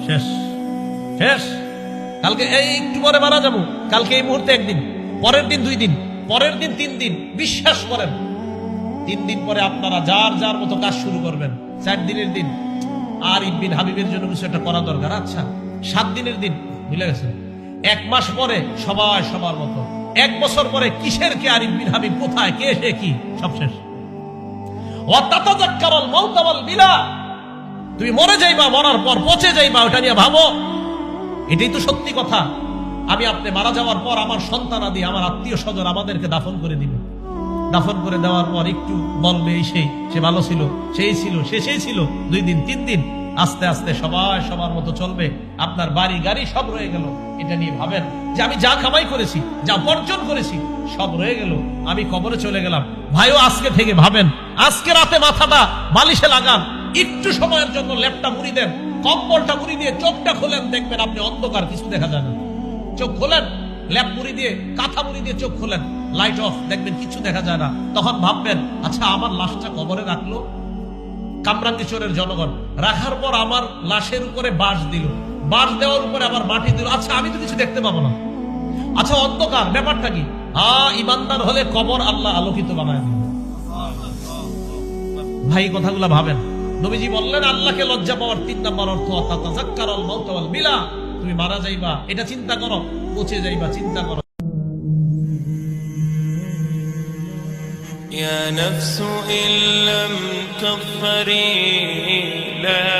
শেষ শেষ। কালকে এই একটু পরে মারা যাবো, কালকে এই মুহূর্তে একদিন, পরের দিন 2 দিন, পরের দিন 3 দিন। বিশ্বাস করেন 3 দিন পরে আপনারা যার যার মতো কাজ শুরু করবেন। 4 দিনের দিন আর ইবনে হাবিবের জন্য কিছু একটা করা দরকার, আচ্ছা 7 দিনের দিন ভুলে গেছে। 1 মাস পরে সবাই সবার মতো, 1 বছর পরে কিসের কে আর ইবনে হাবিব কোথায়, কে সে কি, সব শেষ। ওয়াতাতাযাক্কারুল মাউত ওয়াল বিলা, তুমি মরে যাইবা, মরার পর পচে যাইবা, ওটা নিয়ে ভাবো। এটাই তো সত্যি কথা। আমি আপনি মারা যাওয়ার পর আমার সন্তানাদি, আমার আত্মীয় স্বজন আমাদেরকে দাফন করে দিবে। দাফন করে দেওয়ার পর একটু বলবে এই সেই, সে ভালো ছিল, সেই ছিল, সেই ছিল। 2 দিন 3 দিন, আস্তে আস্তে সবাই সবার মতো চলবে। আপনার বাড়ি গাড়ি সব রয়ে গেল। এটা নিয়ে ভাবেন যে আমি যা কামাই করেছি, যা বর্জন করেছি, সব রয়ে গেল, আমি কবরে চলে গেলাম। ভাইও আজকে থেকে ভাবেন, আজকে রাতে মাথাটা বালিশে লাগান, একটু সময়ের জন্য ল্যাপটা মুড়ি দেন, কম্বলটা মুড়ি দিয়ে চোখটা খোলেন, দেখবেন আপনি অন্ধকার, কিছু দেখা যায় না। চোখ খোলেন, ল্যাপ মুড়ি দিয়ে, কাঁথা মুড়ি দিয়ে চোখ খোলেন, লাইট অফ, দেখবেন কিছু দেখা যায় না। তখন ভাববেন, আচ্ছা আমার লাশটা কবরে রাখলো কামরাঙ্গীরচরের জনগণ, রাখার পর আমার লাশের উপরে বাঁশ দিল, বাঁশ দেওয়ার উপরে আবার মাটি দিল, আচ্ছা আমি তো কিছু দেখতে পাবো না। আচ্ছা অন্ধকার, ব্যাপারটা কি? ইমানদার হলে কবর আল্লাহ আলোকিত বানায় দিল। ভাই কথাগুলো ভাবেন। নবীজি বললেন আল্লাহকে লজ্জা পাওয়ার 3 নম্বর অর্থ তাযাক্কারুল মাউত ওয়াল বিলা, তুমি মারা যাইবা এটা চিন্তা করো, পচে যাইবা চিন্তা করো। يا نفس إن لم تظفري لا